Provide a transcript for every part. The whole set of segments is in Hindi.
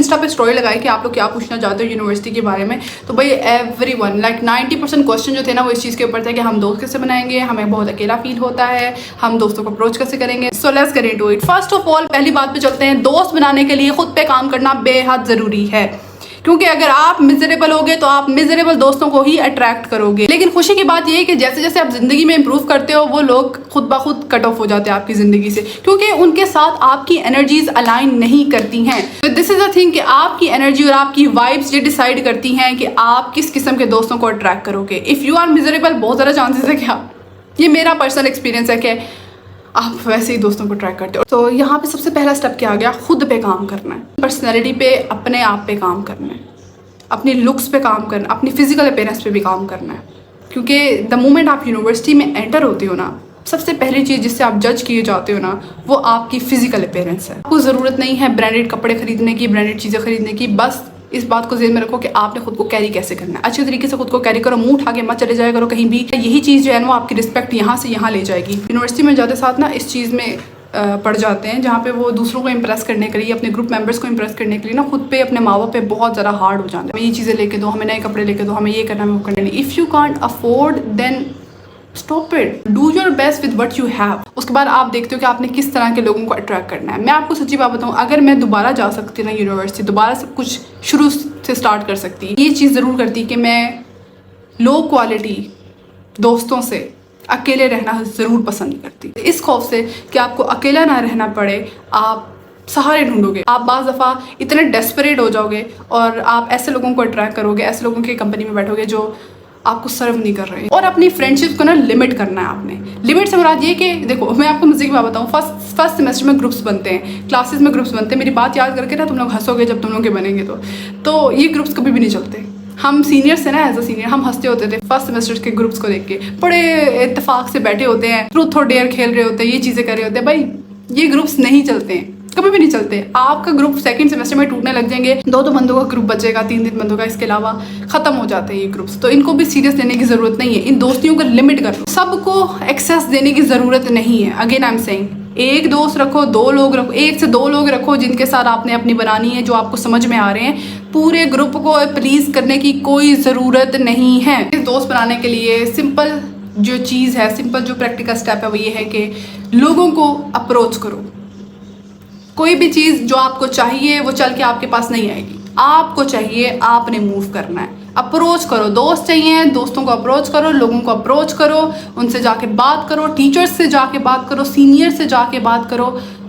इंस्टा पे स्टोरी लगाई कि आप लोग क्या पूछना चाहते हो यूनिवर्सिटी के बारे में। तो भाई एवरीवन लाइक 90% क्वेश्चन जो थे ना वो इस चीज़ के ऊपर थे कि हम दोस्त कैसे बनाएंगे, हमें बहुत अकेला फील होता है, हम दोस्तों को अप्रोच कैसे करेंगे। So let's get into it. First of all पहली बात पे चलते हैं, दोस्त बनाने के लिए खुद पे काम करना बेहद ज़रूरी है, क्योंकि अगर आप मिजरेबल होगे तो आप मिजरेबल दोस्तों को ही अट्रैक्ट करोगे। लेकिन खुशी की बात यह है कि जैसे जैसे आप जिंदगी में इंप्रूव करते हो वो लोग खुद ब खुद कट ऑफ हो जाते हैं आपकी जिंदगी से, क्योंकि उनके साथ आपकी एनर्जीज अलाइन नहीं करती हैं। तो दिस इज अ थिंग कि आपकी एनर्जी और आपकी वाइब्स ये डिसाइड करती हैं कि आप किस किस्म के दोस्तों को अट्रैक्ट करोगे। इफ़ यू आर मिजरेबल, बहुत ज़्यादा चांसेस है कि ये मेरा पर्सनल एक्सपीरियंस है कि आप वैसे ही दोस्तों को ट्रैक करते हो। तो यहाँ पे सबसे पहला स्टेप क्या आ गया, खुद पे काम करना है, पर्सनैलिटी पे, अपने आप पे काम करना है, अपनी लुक्स पे काम करना, अपनी फिजिकल अपीयरेंस पे भी काम करना है। क्योंकि द मोमेंट आप यूनिवर्सिटी में एंटर होते हो ना, सबसे पहली चीज़ जिससे आप जज किए जाते हो ना वो आपकी फिजिकल अपीयरेंस है। आपको ज़रूरत नहीं है ब्रांडेड कपड़े खरीदने की, ब्रांडेड चीज़ें खरीदने की, बस इस बात को ज़हन में रखो कि आपने खुद को कैरी कैसे करना है। अच्छे तरीके से खुद को कैरी करो, मुंह उठा के मत चले जाया करो कहीं भी। यही चीज़ जो है ना वो आपकी रिस्पेक्ट यहाँ से यहाँ ले जाएगी। यूनिवर्सिटी में जाते साथ ना इस चीज़ में पड़ जाते हैं जहाँ पे वो दूसरों को इम्प्रेस करने के लिए, अपने ग्रुप मेंबर्स को इम्प्रेस करने के लिए ना खुद पे, अपने माँ बाप पे बहुत ज़्यादा हार्ड हो जाते हैं। हमें ये चीज़ें लेके दो, हमें नए कपड़े लेके दो, हमें ये करना है वो करना नहीं। If you can't afford then stop it, do your best with what you have. उसके बाद आप देखते हो कि आपने किस तरह के लोगों को अट्रैक्ट करना है। मैं आपको सच्ची बात बताऊँ, अगर मैं दोबारा जा सकती ना यूनिवर्सिटी, दोबारा सब कुछ शुरू से स्टार्ट कर सकती, ये चीज़ ज़रूर करती कि मैं लो क्वालिटी दोस्तों से अकेले रहना ज़रूर पसंद नहीं करती। इस खौफ से कि आपको अकेला ना रहना पड़े, आप सहारे ढूंढोगे। आप बाज़ दफ़ा इतने डेस्परेट हो जाओगे और आप ऐसे लोगों को अट्रैक्ट करोगे, ऐसे लोगों की कंपनी में बैठोगे जो आपको सर्व नहीं कर रहे हैं। और अपनी फ्रेंडशिप को ना लिमिट करना है आपने। लिमिट से मुराद ये कि देखो, मैं आपको मज़े की बात बताऊँ, फर्स्ट सेमेस्टर में ग्रुप्स बनते हैं, क्लासेस में ग्रुप्स बनते हैं। मेरी बात याद करके ना तुम लोग हंसोगे जब तुम लोग के बनेंगे तो ये ग्रुप्स कभी भी नहीं चलते। हम सीनियर्स से ना, एज अ सीनियर हम हंसते होते थे फर्स्ट सेमेस्टर के ग्रुप्स को देख के, बड़े इत्तेफाक से बैठे होते हैं, ट्रूथ और डेयर खेल रहे होते हैं, ये चीज़ें कर रहे होते हैं। भाई ये ग्रुप्स नहीं चलते हैं, कभी भी नहीं चलते। आपका ग्रुप सेकंड सेमेस्टर में टूटने लग जाएंगे, 2-2 बंदों का ग्रुप बचेगा, 3-3 बंदों का, इसके अलावा खत्म हो जाते हैं ये ग्रुप्स। तो इनको भी सीरियस लेने की ज़रूरत नहीं है, इन दोस्तियों को लिमिट कर लो, सबको एक्सेस देने की ज़रूरत नहीं है। अगेन आई एम सेइंग, एक दोस्त रखो, 2 लोग रखो, 1 से 2 लोग रखो जिनके साथ आपने अपनी बनानी है, जो आपको समझ में आ रहे हैं। पूरे ग्रुप को प्लीज़ करने की कोई ज़रूरत नहीं है। इस दोस्त बनाने के लिए सिंपल जो चीज़ है, सिंपल जो प्रैक्टिकल स्टेप है वो ये है कि लोगों को अप्रोच करो। कोई भी चीज़ जो आपको चाहिए वो चल के आपके पास नहीं आएगी, आपको चाहिए, आपने मूव करना है। अप्रोच करो, दोस्त चाहिए, दोस्तों को अप्रोच करो, लोगों को अप्रोच करो, उनसे जाके बात करो, टीचर्स से जाके बात करो, सीनियर से जाके बात करो,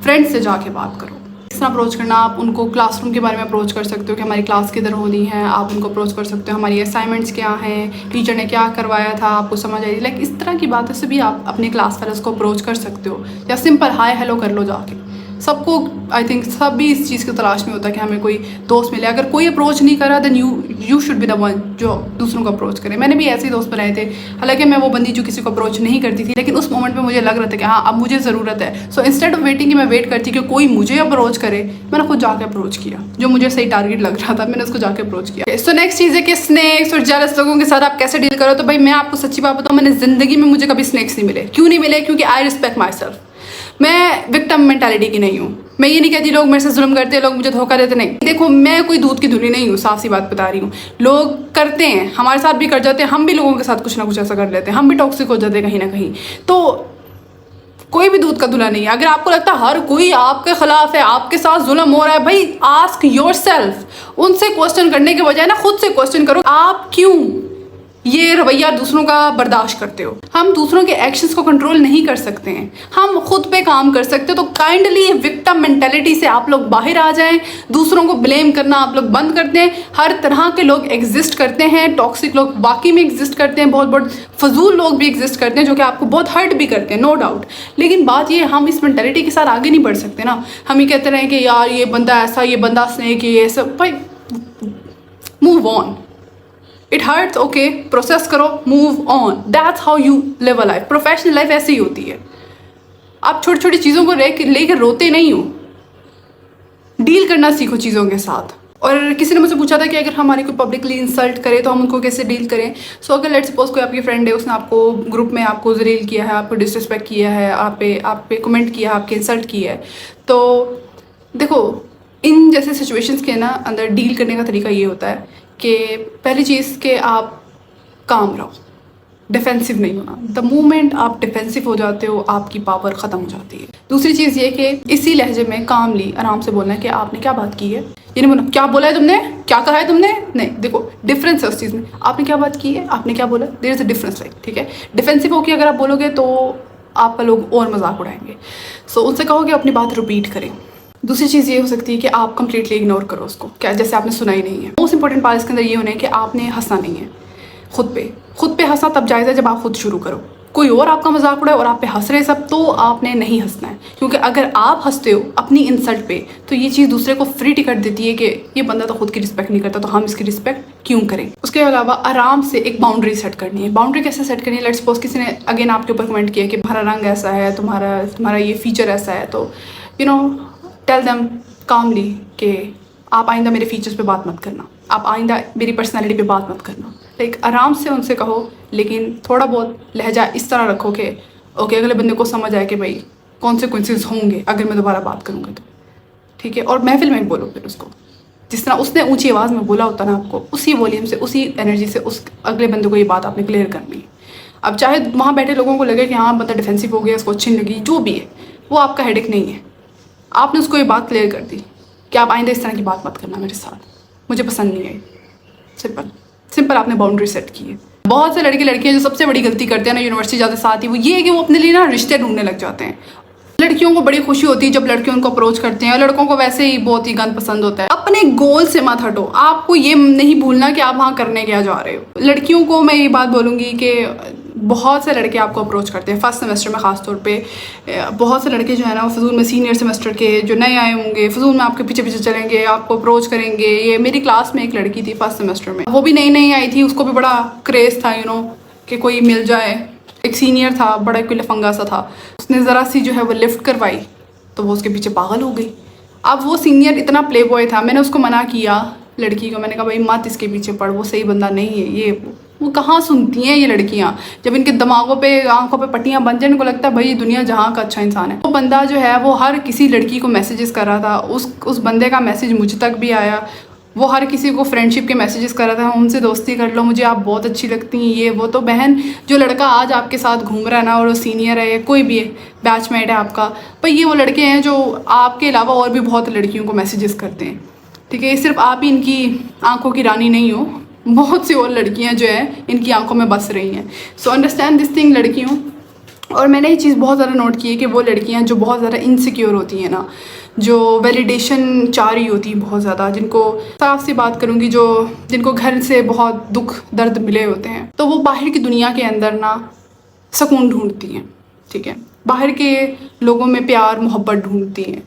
फ्रेंड्स से जाके बात करो। इस तरह अप्रोच करना, आप उनको क्लासरूम के बारे में अप्रोच कर सकते हो कि हमारी क्लास किधर होनी है, आप उनको अप्रोच कर सकते हो, हमारी असाइनमेंट्स क्या हैं, टीचर ने क्या करवाया था, आपको समझ आई। लाइक इस तरह की बातों से भी आप अपने क्लास फेलोज़ को अप्रोच कर सकते हो, या सिंपल हाय हेलो कर लो जाके। सबको आई थिंक सब भी इस चीज़ की तलाश में होता है कि हमें कोई दोस्त मिले। अगर कोई अप्रोच नहीं करा then you should be the one जो दूसरों को अप्रोच करे। मैंने भी ऐसे ही दोस्त बनाए थे, हालांकि मैं वो बंदी जो किसी को अप्रोच नहीं करती थी, लेकिन उस मोमेंट में मुझे लग रहा था कि हाँ अब मुझे ज़रूरत है। सो इंस्टेड ऑफ वेटिंग कि मैं वेट करती कि कोई मुझे अप्रोच करे, मैंने खुद जाके अप्रोच किया। जो मुझे सही टारगेट लग रहा था मैंने उसको जाके अप्रोच किया। सो नेक्स्ट चीज़ है कि स्नेक्स और जेलस लोगों के साथ आप कैसे डील करो। तो भाई मैं आपको सच्ची बात बताऊँ, मैंने ज़िंदगी में मुझे कभी स्नेक्स नहीं मिले। क्यों नहीं मिले? क्योंकि आई रिस्पेक्ट माई सेल्फ। मैं विक्टिम मेंटालिटी की नहीं हूँ। मैं ये नहीं कहती लोग मेरे से जुल्म करते हैं, लोग मुझे धोखा देते, नहीं। देखो मैं कोई दूध की धुली नहीं हूँ, साफ सी बात बता रही हूँ। लोग करते हैं, हमारे साथ भी कर जाते हैं, हम भी लोगों के साथ कुछ ना कुछ ऐसा कर लेते हैं, हम भी टॉक्सिक हो जाते हैं कहीं ना कहीं। तो कोई भी दूध का धुला नहीं है। अगर आपको लगता है हर कोई आपके खिलाफ है, आपके साथ जुल्म हो रहा है, भाई आस्क योरसेल्फ। उनसे क्वेश्चन करने के बजाय ना खुद से क्वेश्चन करो, आप क्यों ये रवैया दूसरों का बर्दाश्त करते हो। हम दूसरों के एक्शंस को कंट्रोल नहीं कर सकते हैं, हम खुद पे काम कर सकते हो। तो काइंडली विक्टिम मेंटालिटी से आप लोग बाहर आ जाएं, दूसरों को ब्लेम करना आप लोग बंद कर दें। हर तरह के लोग एग्जिस्ट करते हैं, टॉक्सिक लोग वाकई में एग्जिस्ट करते हैं, बहुत बहुत फजूल लोग भी एग्जिस्ट करते हैं जो कि आपको बहुत हर्ट भी करते हैं, नो डाउट। लेकिन बात ये, हम इस मेंटालिटी के साथ आगे नहीं बढ़ सकते ना। हम ये कहते रहे कि यार ये बंदा ऐसा, ये बंदा स्नेक, ये सब। भाई move on, it hurts, okay, process करो, move on. That's how you live a life. Professional life ऐसी ही होती है। आप छोटी छोटी चीज़ों को लेकर रोते नहीं हो, डील करना सीखो चीज़ों के साथ। और किसी ने मुझसे पूछा था कि अगर हमारी कोई पब्लिकली इंसल्ट करे तो हम उनको कैसे डील करें। सो अगर लेट्स सपोज कोई आपकी फ्रेंड है, उसने आपको ग्रुप में आपको जलील किया है, आपको डिसरिस्पेक्ट किया है, आप पे कमेंट किया है, आपके इंसल्ट किया है, तो देखो इन जैसे सिचुएशंस के ना अंदर डील करने का तरीका ये होता है कि पहली चीज़ कि आप काम रहो, डिफेंसिव नहीं होना। द मोमेंट आप डिफेंसिव हो जाते हो आपकी पावर ख़त्म हो जाती है। दूसरी चीज़ ये कि इसी लहजे में कामली आराम से बोलना है कि आपने क्या बात की है, ये नहीं बोलना क्या बोला है तुमने, क्या कहा है तुमने, नहीं। देखो डिफरेंस है उस चीज़ में, आपने क्या बात की है, आपने क्या बोला, there is a difference, like ठीक है। डिफेंसिव होकर अगर आप बोलोगे तो आपका लोग और मजाक उड़ाएंगे। सो उनसे कहो कि अपनी बात रिपीट करें। दूसरी चीज़ ये हो सकती है कि आप कंप्लीटली इग्नोर करो उसको, क्या जैसे आपने सुना ही नहीं है। मोस्ट इंपॉर्टेंट पार्ट इसके अंदर ये होना है कि आपने हंसना नहीं है खुद पे हंसना तब जायज़ है जब आप खुद शुरू करो। कोई और आपका मजाक उड़ाए और आप पे हंस रहे सब, तो आपने नहीं हंसना है, क्योंकि अगर आप हंसते हो अपनी इंसल्ट पे तो ये चीज़ दूसरे को फ्री टिकट देती है कि ये बंदा तो खुद की रिस्पेक्ट नहीं करता, तो हम इसकी रिस्पेक्ट क्यों करें। उसके अलावा आराम से एक बाउंड्री सेट करनी है। बाउंड्री कैसे सेट करनी है, लेट्स सपोज किसी ने अगेन आपके ऊपर कमेंट किया कि तुम्हारा रंग ऐसा है, तुम्हारा ये फीचर ऐसा है, तो यू नो टेल देम कामली कि आप आइंदा मेरे फीचर्स पे बात मत करना, आप आइंदा मेरी पर्सनालिटी पे बात मत करना। लाइक आराम से उनसे कहो, लेकिन थोड़ा बहुत लहजा इस तरह रखो कि ओके अगले बंदे को समझ आए कि भाई कॉन्सिक्वेंसेस होंगे अगर मैं दोबारा बात करूँगा तो, ठीक है। और महफिल में बोलो फिर उसको, जिस तरह उसने ऊंची आवाज़ में बोला होता ना आपको, उसी वॉल्यूम से उसी एनर्जी से उस अगले बंदे को ये बात आपने क्लियर करनी है। अब चाहे वहाँ बैठे लोगों को लगे कि हाँ बंदा डिफेंसिव हो गया, उसको अच्छी लगी, जो भी है वो आपका हेडेक नहीं है। आपने उसको ये बात क्लियर कर दी कि आप आइंदा इस तरह की बात मत करना मेरे साथ, मुझे पसंद नहीं आई। सिंपल आपने बाउंड्री सेट की है। बहुत से लड़के लड़कियां जो सबसे बड़ी गलती करते हैं ना यूनिवर्सिटी जाते साथ ही, वो ये है कि वो अपने लिए ना रिश्ते ढूंढने लग जाते हैं। लड़कियों को बड़ी खुशी होती है जब लड़के उनको अप्रोच करते हैं, और लड़कों को वैसे ही बहुत ही गंद पसंद होता है। अपने गोल से मत हटो, आपको ये नहीं भूलना कि आप वहाँ करने क्या जा रहे हो। लड़कियों को मैं ये बात बोलूँगी कि बहुत से लड़के आपको अप्रोच करते हैं फर्स्ट सेमेस्टर में, ख़ास तौर पे बहुत से लड़के जो है ना वो फजूल में सीनियर सेमेस्टर के जो नए आए होंगे फजूल में आपके पीछे पीछे चलेंगे, आपको अप्रोच करेंगे। ये मेरी क्लास में एक लड़की थी फर्स्ट सेमेस्टर में, वो भी नई नई आई थी, उसको भी बड़ा क्रेज़ था कि कोई मिल जाए। एक सीनियर था, बड़ा कोई लफंगा सा था, उसने ज़रा सी जो है वो लिफ्ट करवाई तो वो उसके पीछे पागल हो गई। अब वो सीनियर इतना प्ले बॉय था, मैंने उसको मना किया लड़की को, मैंने कहा भाई मत इसके पीछे पड़, वो सही बंदा नहीं है। ये वो कहाँ सुनती हैं ये लड़कियाँ, जब इनके दिमागों पे आंखों पे पट्टियाँ बन जाए, इनको लगता है भाई ये दुनिया जहाँ का अच्छा इंसान है। वो बंदा जो है वो हर किसी लड़की को मैसेजेस कर रहा था, उस बंदे का मैसेज मुझ तक भी आया, वो हर किसी को फ्रेंडशिप के मैसेजेस कर रहा था, उनसे दोस्ती कर लो, मुझे आप बहुत अच्छी लगती हैं, ये वो। तो बहन जो लड़का आज आपके साथ घूम रहा है ना, और वो सीनियर है या कोई भी है बैचमेट है आपका, पर ये वो लड़के हैं जो आपके अलावा और भी बहुत लड़कियों को मैसेजेस करते हैं, ठीक है। सिर्फ आप ही इनकी आंखों की रानी नहीं हो, बहुत सी और लड़कियां जो है इनकी आंखों में बस रही हैं। सो अंडरस्टैंड दिस थिंग लड़कियों। और मैंने ये चीज़ बहुत ज़्यादा नोट की है कि वो लड़कियां जो बहुत ज़्यादा इनसिक्योर होती हैं ना, जो वैलिडेशन चाह रही होती हैं बहुत ज़्यादा, जिनको साफ सी बात करूँगी, जिनको घर से बहुत दुख दर्द मिले होते हैं, तो वो बाहर की दुनिया के अंदर ना सुकून ढूंढती हैं, ठीक है। बाहर के लोगों में प्यार मोहब्बत ढूंढती हैं।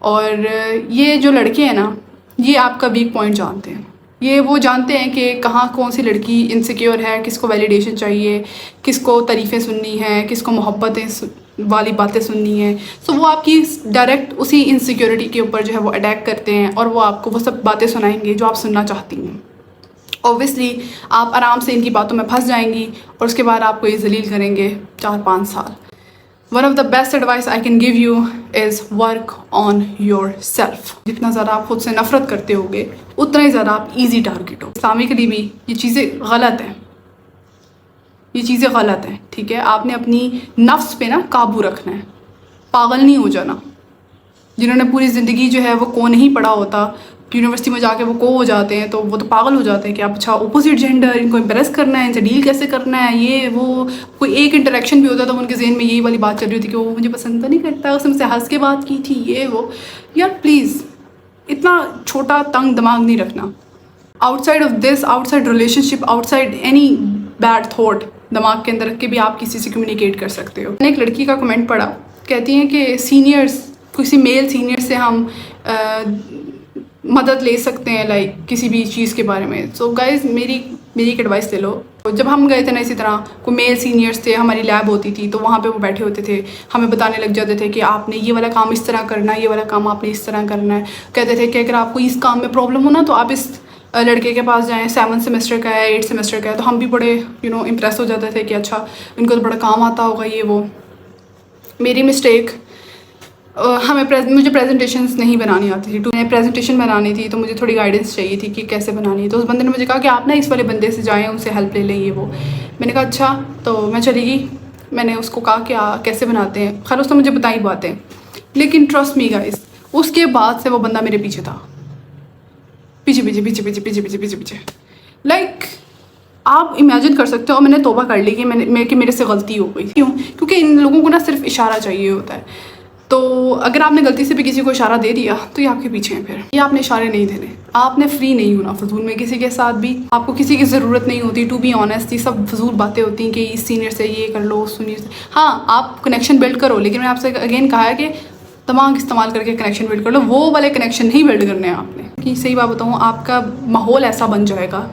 और ये जो लड़के हैं ना, ये आपका वीक पॉइंट जानते हैं। ये वो जानते हैं कि कहाँ कौन सी लड़की इनसिक्योर है, किसको वैलिडेशन चाहिए, किसको तारीफ़ें सुननी है, किसको मोहब्बतें वाली बातें सुननी है। सो वो आपकी डायरेक्ट उसी इनसिक्योरिटी के ऊपर जो है वो अटैक करते हैं, और वो आपको वो सब बातें सुनाएंगे जो आप सुनना चाहती हैं। ऑब्वियसली आप आराम से इनकी बातों में फंस जाएंगी, और उसके बाद आपको ये जलील करेंगे 4-5 साल। One of the best advice I can give you is work on yourself. जितना ज़्यादा आप खुद से नफ़रत करते होगे उतना ही ज़्यादा आप easy target हो। इस्लामिकली भी ये चीज़ें गलत हैं, ये चीज़ें गलत हैं, ठीक है। आपने अपनी नफ्स पे ना काबू रखना है, पागल नहीं हो जाना। जिन्होंने पूरी ज़िंदगी जो है वो को नहीं पढ़ा होता, यूनिवर्सिटी में जाके वो को हो जाते हैं, तो वो तो पागल हो जाते हैं कि आप अच्छा अपोजिट जेंडर, इनको इम्प्रेस करना है, इनसे डील कैसे करना है, ये वो। कोई एक इंटरेक्शन भी होता तो उनके जहन में यही वाली बात चल रही थी कि वो मुझे पसंद तो नहीं करता, उसने मुझसे हंस के बात की थी, ये वो। यार प्लीज़ इतना छोटा तंग दिमाग नहीं रखना। Outside of this, outside relationship, outside any bad thought दिमाग के अंदर रख के भी आप किसी से कम्युनिकेट कर सकते हो। मैंने एक लड़की का कमेंट पढ़ा, कहती हैं कि सीनियर्स, किसी मेल सीनियर से हम मदद ले सकते हैं लाइक किसी भी चीज़ के बारे में। सो गाइज मेरी एक एडवाइस ले लो। जब हम गए थे ना, इसी तरह कोई मेल सीनियर्स थे, हमारी लैब होती थी, तो वहाँ पे वो बैठे होते थे, हमें बताने लग जाते थे कि आपने ये वाला काम इस तरह करना है, ये वाला काम आपने इस तरह करना है। कहते थे कि अगर आपको इस काम में प्रॉब्लम हो ना तो आप इस लड़के के पास जाएँ, 7 सेमेस्टर का है, 8 सेमेस्टर का है। तो हम भी बड़े इम्प्रेस हो जाते थे कि अच्छा इनको तो बड़ा काम आता होगा, ये वो। मेरी मिस्टेक मुझे प्रेजेंटेशंस नहीं बनानी आती थी। तो मैं प्रेजेंटेशन बनानी थी तो मुझे थोड़ी गाइडेंस चाहिए थी कि कैसे बनानी है। तो उस बंदे ने मुझे कहा कि आप ना इस वाले बंदे से जाएँ, उनसे हेल्प ले लें ये वो। मैंने कहा अच्छा, तो मैं चली गई। मैंने उसको कहा कि कैसे बनाते हैं, खैर उसने मुझे बताई बातें, लेकिन ट्रस्ट मी गाइस, उसके बाद से वो बंदा मेरे पीछे था, पीछे पीछे पीछे पीछे पीछे पीछे पीछे पीछे। लाइक आप इमेजिन कर सकते हो। मैंने तौबा कर ली कि मेरे से गलती हो गई। क्यों? क्योंकि इन लोगों को ना सिर्फ इशारा चाहिए होता है। तो अगर आपने गलती से भी किसी को इशारा दे दिया तो ये आपके पीछे हैं। फिर ये आपने इशारे नहीं देने, आपने फ्री नहीं होना फजूल में किसी के साथ भी। आपको किसी की ज़रूरत नहीं होती, टू बी ऑनेस्ट। ये सब फजूल बातें होती हैं कि इस सीनियर से ये कर लो, उस सीनियर से। हाँ, आप कनेक्शन बिल्ड करो, लेकिन मैंने आपसे अगेन कहा है कि दिमाग इस्तेमाल करके कनेक्शन बिल्ड कर लो। वो वाले कनेक्शन नहीं बिल्ड करने हैं आपने। कि सही बात बताऊँ, आपका माहौल ऐसा बन जाएगा,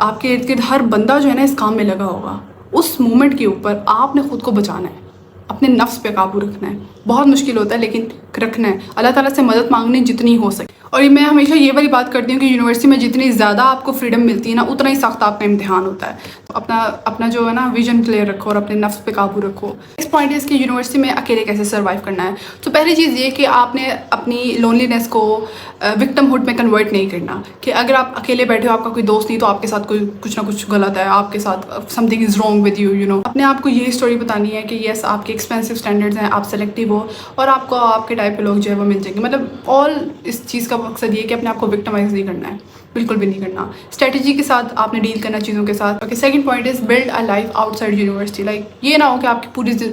आपके इर्द गिर्द हर बंदा जो है ना इस काम में लगा होगा। उस मोमेंट के ऊपर आपने खुद को बचाना है, अपने नफ्स पे काबू रखना है। बहुत मुश्किल होता है लेकिन रखना है। अल्लाह ताला से मदद मांगनी जितनी हो सके। और मैं हमेशा ये वाली बात करती हूँ कि यूनिवर्सिटी में जितनी ज़्यादा आपको फ्रीडम मिलती है ना, उतना ही सख्त आपका इम्तिहान होता है। तो अपना जो है ना विजन क्लियर रखो और अपने नफ्स पे काबू रखो। इस पॉइंट है इसकी यूनिवर्सिटी में अकेले कैसे सर्वाइव करना है। तो पहली चीज़ ये कि आपने अपनी लोनलीनेस को विक्टिमहुड में कन्वर्ट नहीं करना। कि अगर आप अकेले बैठे हो, आपका कोई दोस्त नहीं, तो आपके साथ कोई कुछ ना कुछ गलत है, आपके साथ something is wrong with you, you know. अपने आप को यही स्टोरी बतानी है कि येस आपके एक्सपेंसिव स्टैंडर्ड्स हैं, आप सेलेक्टिव हो और आपको आपके टाइप के लोग जो है वो मिल जाएंगे। मतलब ऑल इस चीज़ का मकसद ये कि अपने आप को विक्टिमाइज नहीं करना है, बिल्कुल भी नहीं करना। स्ट्रेटजी के साथ आपने डील करना चीज़ों के साथ। Okay, second point is build a life outside university. Like ये ना हो कि आपके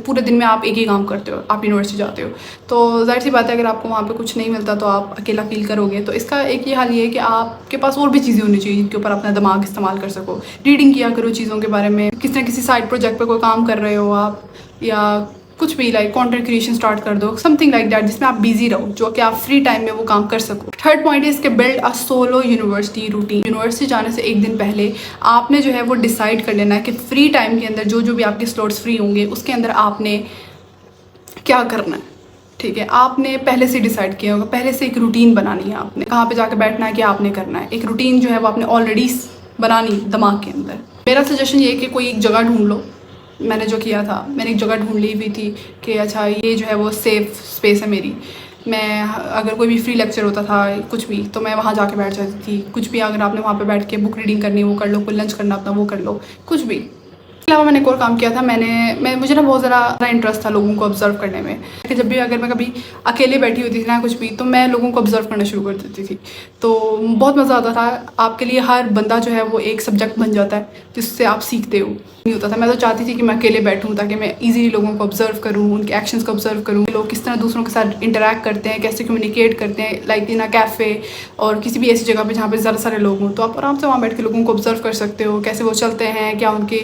पूरे दिन में आप एक ही काम करते हो, आप यूनिवर्सिटी जाते हो। तो जाहिर सी बात है अगर आपको वहाँ पे कुछ नहीं मिलता तो आप अकेला फील करोगे। तो इसका एक ये हाल ये है कि आपके पास और भी चीज़ें होनी चाहिए जिनके ऊपर अपना दिमाग इस्तेमाल कर सको। रीडिंग किया करो चीज़ों के बारे में, किसी न किसी साइड प्रोजेक्ट पर कोई काम कर रहे हो आप, या कुछ भी लाइक कंटेंट क्रिएशन स्टार्ट कर दो, समथिंग लाइक दैट, जिसमें आप बिजी रहो, जो कि आप फ्री टाइम में वो काम कर सको। थर्ड पॉइंट इज के build a solo university routine. University जाने से एक दिन पहले आपने जो है वो डिसाइड कर लेना है कि फ्री टाइम के अंदर जो भी आपके स्लॉट्स फ्री होंगे उसके अंदर आपने क्या करना है। ठीक है, आपने पहले से डिसाइड किया होगा, पहले से एक रूटीन बनानी है। आपने कहाँ पे जाकर बैठना है, क्या आपने करना है। एक रूटीन जो है वो आपने ऑलरेडी बनानी दिमाग के अंदर। मेरा सजेशन ये है कि कोई एक जगह ढूंढ लो। मैंने जो किया था, मैंने एक जगह ढूंढ ली हुई थी कि अच्छा ये जो है वो सेफ़ स्पेस है मेरी। मैं अगर कोई भी फ्री लेक्चर होता था कुछ भी, तो मैं वहाँ जाके बैठ जाती थी। कुछ भी अगर आपने वहाँ पे बैठ के बुक रीडिंग करनी वो कर लो, कोई लंच करना अपना वो कर लो, कुछ भी। इसके अलावा मैंने एक और काम किया था। मुझे ना बहुत ज़्यादा इंटरेस्ट था लोगों को ऑब्जर्व करने में। कि जब भी अगर मैं कभी अकेले बैठी होती थी ना कुछ भी, तो मैं लोगों को ऑब्जर्व करना शुरू कर देती थी। तो बहुत मज़ा आता था। आपके लिए हर बंदा जो है वो एक सब्जेक्ट बन जाता है जिससे आप सीखते हो। नहीं होता था, मैं तो चाहती थी कि मैं अकेले बैठूं ताकि मैं इजीली लोगों को ऑब्जर्व करूं, उनके एक्शंस को ऑब्जर्व करूं, लोग किस तरह दूसरों के साथ इंटरेक्ट करते हैं, कैसे कम्युनिकेट करते हैं। लाइक इन अ कैफ़े और किसी भी ऐसी जगह पे जहाँ पे ज़्यादा सारे लोग हों, तो आप आराम से वहाँ बैठ के लोगों को ऑब्जर्व कर सकते हो, कैसे वो चलते हैं, क्या उनके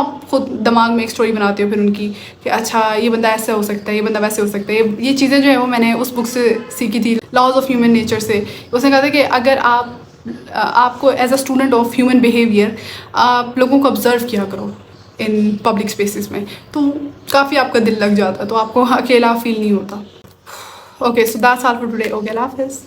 आप खुद दिमाग में एक स्टोरी बनाते हो फिर उनकी कि अच्छा ये बंदा ऐसे हो सकता है, ये बंदा वैसे हो सकता है। ये चीज़ें जो है वो मैंने उस बुक से सीखी थी, लॉज ऑफ ह्यूमन नेचर से। उसने कहा था कि अगर आपको as a student of human behaviour आप लोगों को ऑब्जर्व किया करो इन पब्लिक स्पेसेस में, तो काफ़ी आपका दिल लग जाता है, तो आपको अकेला फील नहीं होता। Okay, so that's all for today. Okay, अल्लाह हाफिज़।